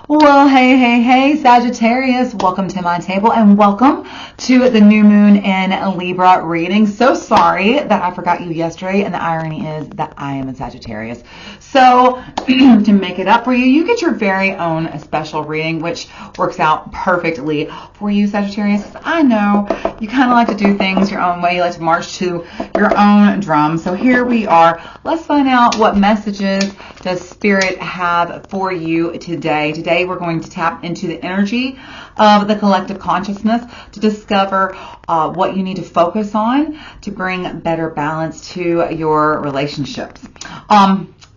Well, hey, Sagittarius, welcome to my table and welcome to the new moon in Libra reading. So sorry that I forgot you yesterday, and the irony is that I am a Sagittarius. So to make it up for you, you get your very own special reading, which works out perfectly for you, Sagittarius. I know you kind of like to do things your own way. You like to march to your own drum. So here we are. Let's find out what messages does Spirit have for you today. Today we're going to tap into the energy of the collective consciousness to discover what you need to focus on to bring better balance to your relationships.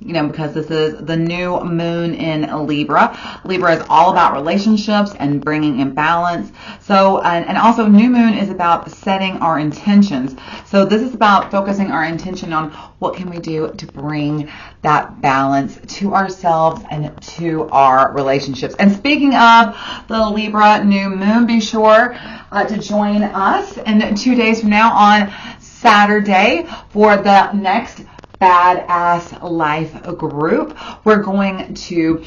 Because this is the new moon in Libra. Libra is all about relationships and bringing in balance. So, and also new moon is about setting our intentions. So this is about focusing our intention on what can we do to bring that balance to ourselves and to our relationships. And speaking of the Libra new moon, be sure to join us in 2 days from now on Saturday for the next Badass Life group. We're going to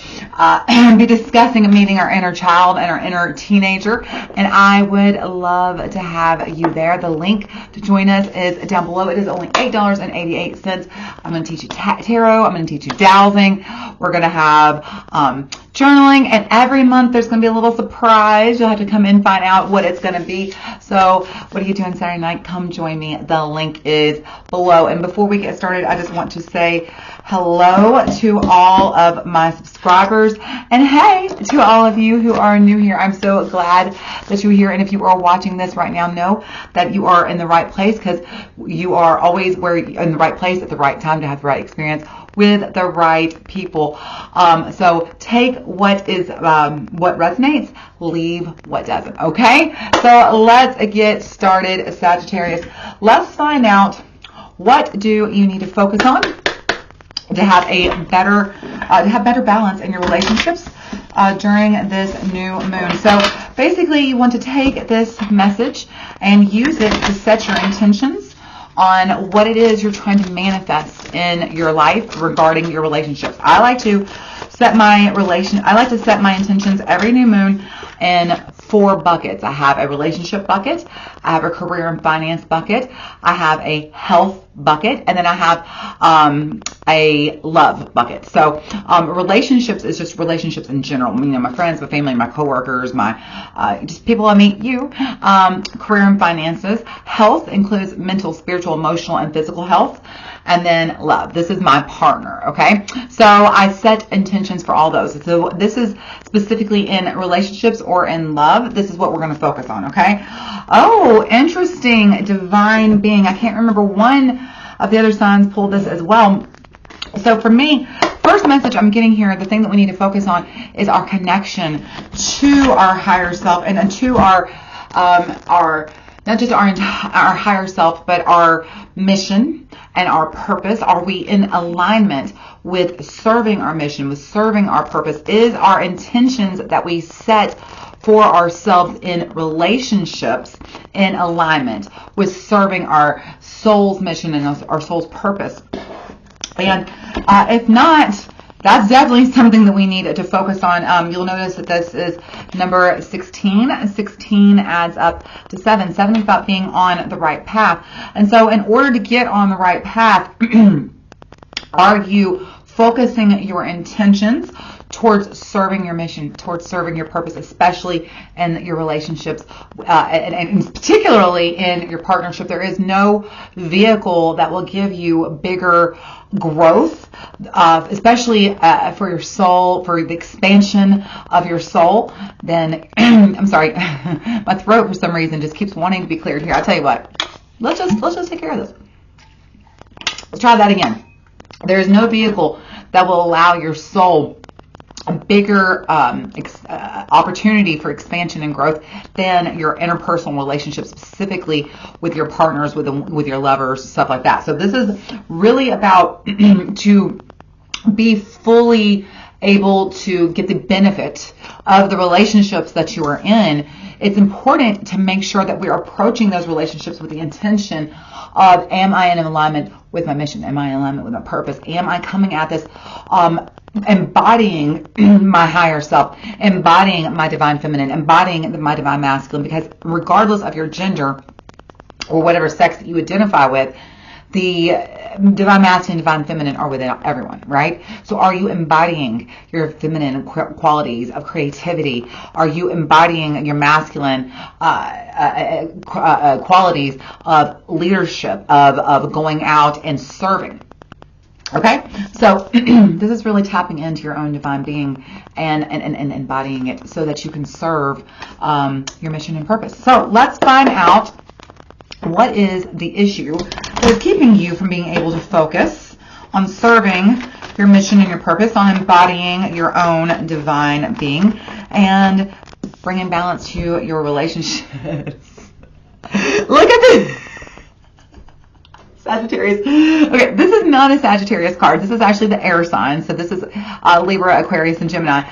be discussing meeting our inner child and our inner teenager, and I would love to have you there. The link to join us is down below. It is only $8.88. I'm going to teach you tarot. I'm going to teach you dowsing. We're going to have journaling, and every month there's going to be a little surprise. You'll have to come in and find out what it's going to be. So what are you doing Saturday night? Come join me. The link is below. And before we get started, I just want to say hello to all of my subscribers, and hey to all of you who are new here. I'm so glad that you're here, and if you are watching this right now, know that you are in the right place, because you are always in the right place at the right time to have the right experience with the right people. So take what resonates, leave what doesn't. Okay, so let's get started, Sagittarius. Let's find out, what do you need to focus on to have better balance in your relationships during this new moon? So basically, you want to take this message and use it to set your intentions on what it is you're trying to manifest in your life regarding your relationships. I like to set my intentions every new moon in 4 buckets. I have a relationship bucket, I have a career and finance bucket, I have a health bucket, and then I have a love bucket. So relationships is just relationships in general. My friends, my family, my coworkers, my just people I meet. Career and finances. Health includes mental, spiritual, emotional, and physical health. And then love. This is my partner, okay? So I set intentions for all those. So this is specifically in relationships or in love. This is what we're going to focus on, okay? Oh, interesting. Divine being. I can't remember, one of the other signs pulled this as well. So for me, first message I'm getting here, the thing that we need to focus on is our connection to our higher self, and to our not just our higher self, but our mission and our purpose. Are we in alignment with serving our mission, with serving our purpose? Is our intentions that we set for ourselves in relationships in alignment with serving our soul's mission and our soul's purpose? And if not, that's definitely something that we need to focus on. You'll notice that this is number 16. 16 adds up to 7. 7 is about being on the right path. And so in order to get on the right path, are you focusing your intentions towards serving your mission, towards serving your purpose, especially in your relationships, and particularly in your partnership? There is no vehicle that will give you bigger growth, especially for your soul, for the expansion of your soul, then I'm sorry, my throat for some reason just keeps wanting to be cleared here. I'll tell you what, let's just take care of this. Let's try that again. There is no vehicle that will allow your soul a bigger opportunity for expansion and growth than your interpersonal relationships, specifically with your partners, with your lovers, stuff like that. So this is really about to be fully able to get the benefit of the relationships that you are in, it's important to make sure that we are approaching those relationships with the intention of, am I in alignment with my mission? Am I in alignment with my purpose? Am I coming at this embodying my higher self, embodying my divine feminine, embodying my divine masculine? Because regardless of your gender or whatever sex that you identify with, the divine masculine, divine feminine are within everyone, right? So are you embodying your feminine qualities of creativity? Are you embodying your masculine qualities of leadership, of going out and serving? Okay, so this is really tapping into your own divine being and embodying it so that you can serve your mission and purpose. So let's find out what is the issue that is keeping you from being able to focus on serving your mission and your purpose, on embodying your own divine being, and bringing balance to your relationships. Look at this. Sagittarius. Okay, this is not a Sagittarius card. This is actually the air sign. So this is Libra, Aquarius, and Gemini.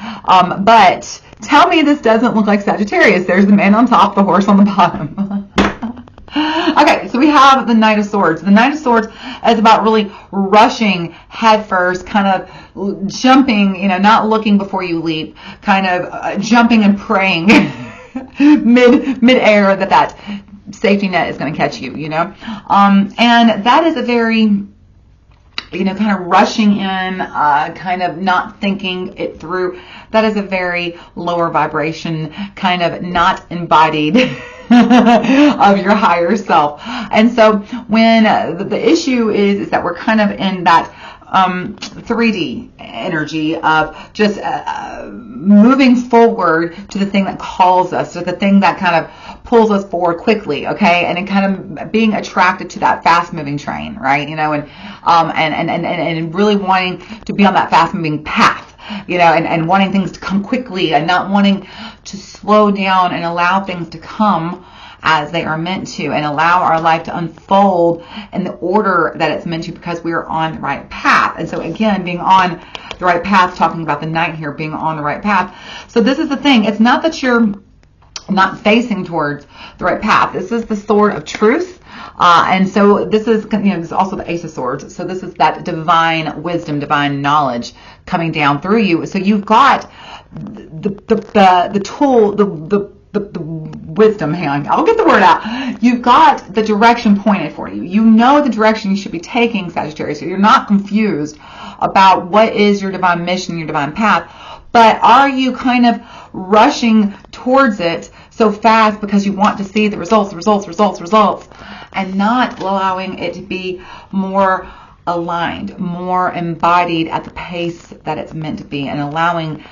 But tell me this doesn't look like Sagittarius. There's the man on top, the horse on the bottom. Okay, so we have the Knight of Swords. The Knight of Swords is about really rushing headfirst, kind of jumping, not looking before you leap, kind of jumping and praying mid-air that safety net is going to catch you, and that is a very, kind of rushing in, kind of not thinking it through. That is a very lower vibration, kind of not embodied of your higher self. And so when the issue is that we're kind of in that 3D energy of just moving forward to the thing that calls us, to the thing that kind of pulls us forward quickly, okay, and then kind of being attracted to that fast-moving train, right, and really wanting to be on that fast-moving path, and wanting things to come quickly and not wanting to slow down and allow things to come as they are meant to, and allow our life to unfold in the order that it's meant to, because we are on the right path. And so again, being on the right path, talking about the Knight here, being on the right path. So this is the thing. It's not that you're not facing towards the right path. This is the sword of truth. And so this is, this is also the Ace of Swords. So this is that divine wisdom, divine knowledge coming down through you. So you've got the tool, the wisdom, hang on, I'll get the word out. You've got the direction pointed for you. You know the direction you should be taking, Sagittarius. So you're not confused about what is your divine mission, your divine path, but are you kind of rushing towards it so fast because you want to see the results, and not allowing it to be more aligned, more embodied at the pace that it's meant to be, and allowing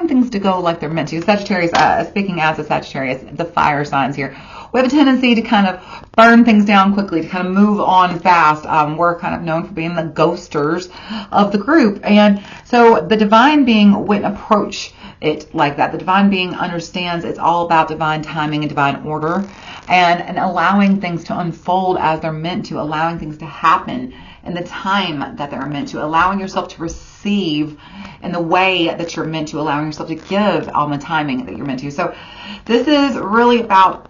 things to go like they're meant to. Sagittarius, speaking as a Sagittarius, the fire signs here, we have a tendency to kind of burn things down quickly, to kind of move on fast. We're kind of known for being the ghosters of the group. And so the divine being wouldn't approach it like that. The divine being understands it's all about divine timing and divine order, and allowing things to unfold as they're meant to, allowing things to happen in the time that they're meant to, allowing yourself to receive in the way that you're meant to, allowing yourself to give on the timing that you're meant to. So this is really about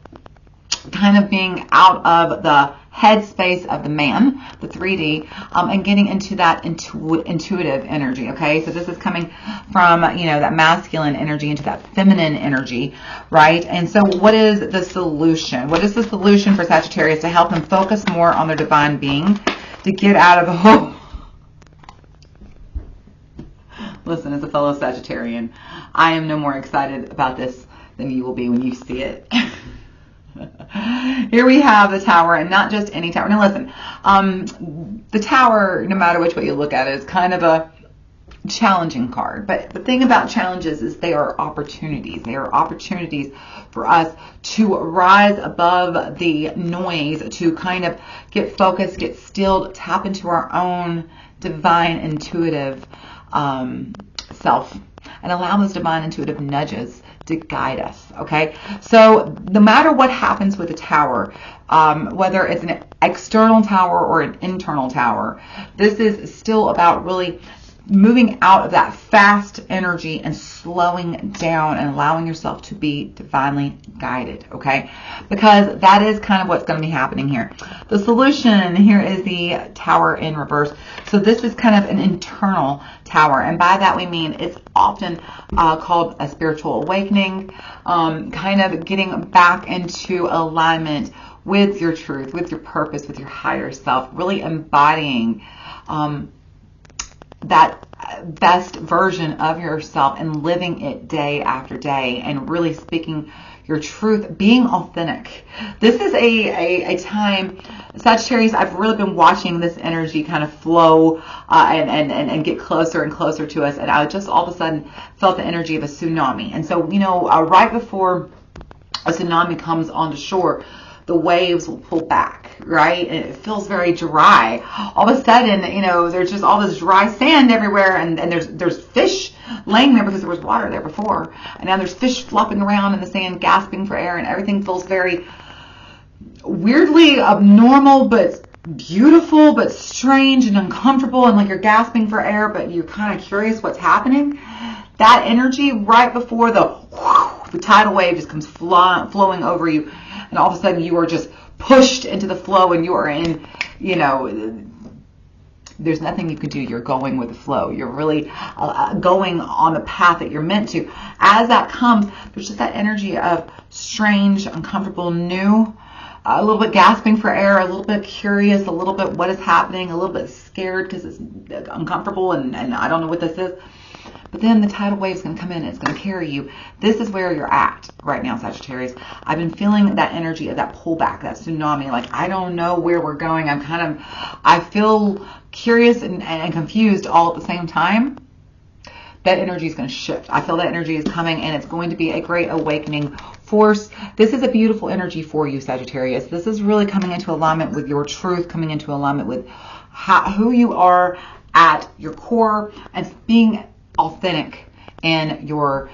kind of being out of the headspace of the man, the 3D, and getting into that intuitive energy, okay? So this is coming from, that masculine energy into that feminine energy, right? And so what is the solution? What is the solution for Sagittarius to help them focus more on their divine being, to get out of the whole... Listen, as a fellow Sagittarian, I am no more excited about this than you will be when you see it. Here we have the Tower, and not just any tower. Now listen, the Tower, no matter which way you look at it, is kind of a challenging card. But the thing about challenges is they are opportunities. They are opportunities for us to rise above the noise, to kind of get focused, get stilled, tap into our own divine intuitive self, and allow those divine intuitive nudges to guide us, okay? So no matter what happens with the Tower, whether it's an external tower or an internal tower, this is still about really moving out of that fast energy and slowing down and allowing yourself to be divinely guided, okay? Because that is kind of what's going to be happening here. The solution here is the Tower in reverse. So this is kind of an internal tower, and by that we mean it's often called a spiritual awakening, kind of getting back into alignment with your truth, with your purpose, with your higher self, really embodying that best version of yourself and living it day after day and really speaking your truth, being authentic. This is a time, Sagittarius, I've really been watching this energy kind of flow and get closer and closer to us, and I just all of a sudden felt the energy of a tsunami. And so, you know, right before a tsunami comes onto shore, the waves will pull back, right? And it feels very dry. All of a sudden, you know, there's just all this dry sand everywhere, and there's fish laying there because there was water there before. And now there's fish flopping around in the sand, gasping for air, and everything feels very weirdly abnormal, but beautiful, but strange and uncomfortable, and like you're gasping for air, but you're kind of curious what's happening. That energy right before the tidal wave just comes flowing over you, and all of a sudden you are just pushed into the flow, and you are in, you know, there's nothing you can do. You're going with the flow. You're really going on the path that you're meant to. As that comes, there's just that energy of strange, uncomfortable, new, a little bit gasping for air, a little bit curious, a little bit what is happening, a little bit scared because it's uncomfortable and I don't know what this is. But then the tidal wave is going to come in and it's going to carry you. This is where you're at right now, Sagittarius. I've been feeling that energy of that pullback, that tsunami. Like, I don't know where we're going. I feel curious and confused all at the same time. That energy is going to shift. I feel that energy is coming, and it's going to be a great awakening force. This is a beautiful energy for you, Sagittarius. This is really coming into alignment with your truth, coming into alignment with who you are at your core, and being authentic in your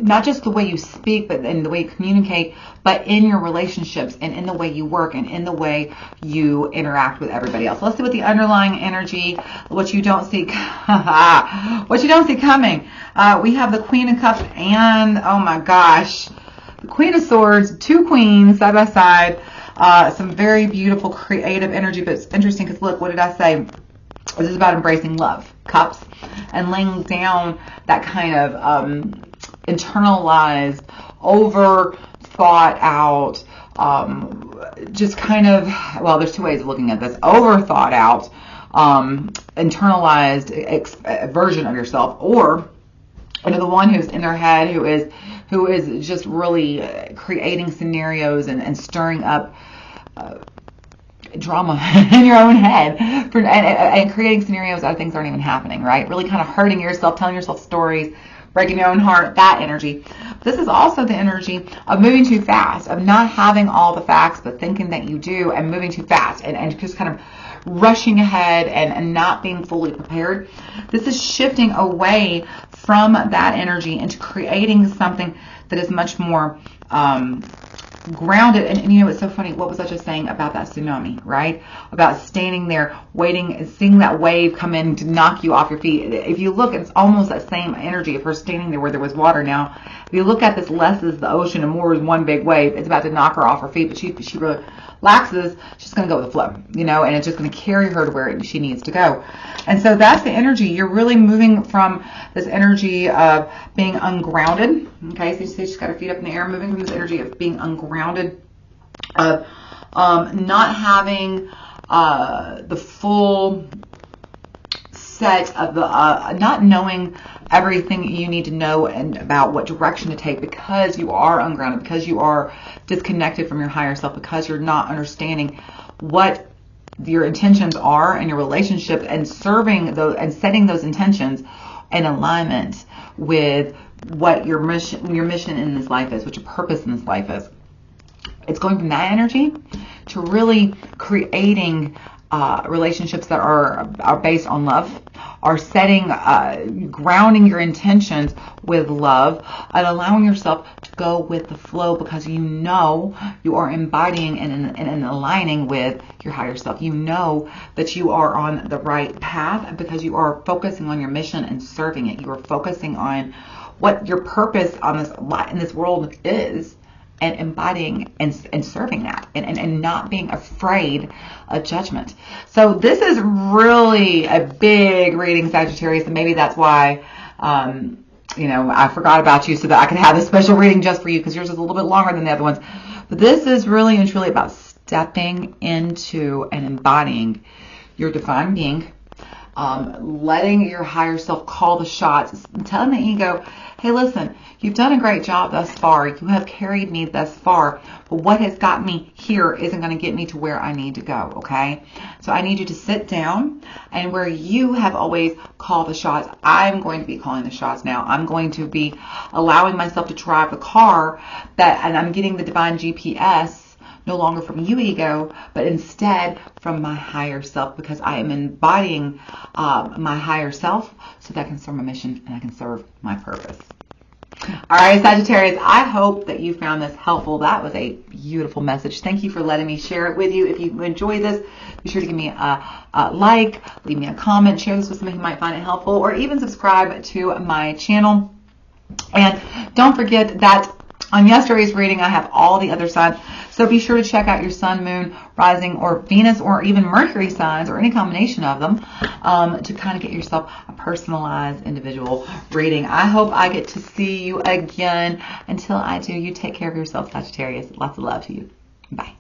not just the way you speak, but in the way you communicate, but in your relationships and in the way you work and in the way you interact with everybody else. Let's see what the underlying energy, what you don't see, what you don't see coming. We have the Queen of Cups and, oh my gosh, the Queen of Swords, two queens side by side. Some very beautiful creative energy, but it's interesting because look, what did I say? This is about embracing love, cups, and laying down that kind of internalized, over thought out, just kind of, well, there's two ways of looking at this. Over thought out, internalized version of yourself, or the one who's in their head, who is just really creating scenarios and stirring up drama in your own head and creating scenarios out of things that aren't even happening, right? Really kind of hurting yourself, telling yourself stories, breaking your own heart, that energy. This is also the energy of moving too fast, of not having all the facts, but thinking that you do, and moving too fast and just kind of rushing ahead and not being fully prepared. This is shifting away from that energy into creating something that is much more grounded. And you know, it's so funny. What was I just saying about that tsunami, right? About standing there, waiting, seeing that wave come in to knock you off your feet. If you look, it's almost that same energy of her standing there where there was water. Now, if you look at this, less is the ocean and more is one big wave. It's about to knock her off her feet, but she relaxes. She's going to go with the flow, you know, and it's just going to carry her to where she needs to go. And so that's the energy. You're really moving from this energy of being ungrounded. Okay, so you see she's got her feet up in the air, moving from this energy of being ungrounded, of not having the full set of the, not knowing everything you need to know and about what direction to take, because you are ungrounded, because you are disconnected from your higher self, because you're not understanding what your intentions are in your relationship, and serving those and setting those intentions in alignment with what your mission in this life is, what your purpose in this life is. It's going from that energy to really creating relationships that are based on love, are setting, grounding your intentions with love, and allowing yourself to go with the flow, because you know you are embodying and aligning with your higher self. You know that you are on the right path because you are focusing on your mission and serving it. You are focusing on what your purpose on in this world is, and embodying and serving that, and not being afraid of judgment. So this is really a big reading, Sagittarius, and maybe that's why I forgot about you so that I could have a special reading just for you, because yours is a little bit longer than the other ones. But this is really and truly about stepping into and embodying your divine being, letting your higher self call the shots, telling the ego, hey, listen, you've done a great job thus far. You have carried me thus far. But what has got me here isn't going to get me to where I need to go, okay? So I need you to sit down, and where you have always called the shots, I'm going to be calling the shots now. I'm going to be allowing myself to drive the car, and I'm getting the divine GPS no longer from you, ego, but instead from my higher self, because I am embodying my higher self so that I can serve my mission and I can serve my purpose. All right, Sagittarius, I hope that you found this helpful. That was a beautiful message. Thank you for letting me share it with you. If you enjoy this, be sure to give me a like, leave me a comment, share this with somebody who might find it helpful, or even subscribe to my channel. And don't forget that on yesterday's reading, I have all the other signs. So be sure to check out your sun, moon, rising, or Venus, or even Mercury signs, or any combination of them, to kind of get yourself a personalized individual reading. I hope I get to see you again. Until I do, you take care of yourself, Sagittarius. Lots of love to you. Bye.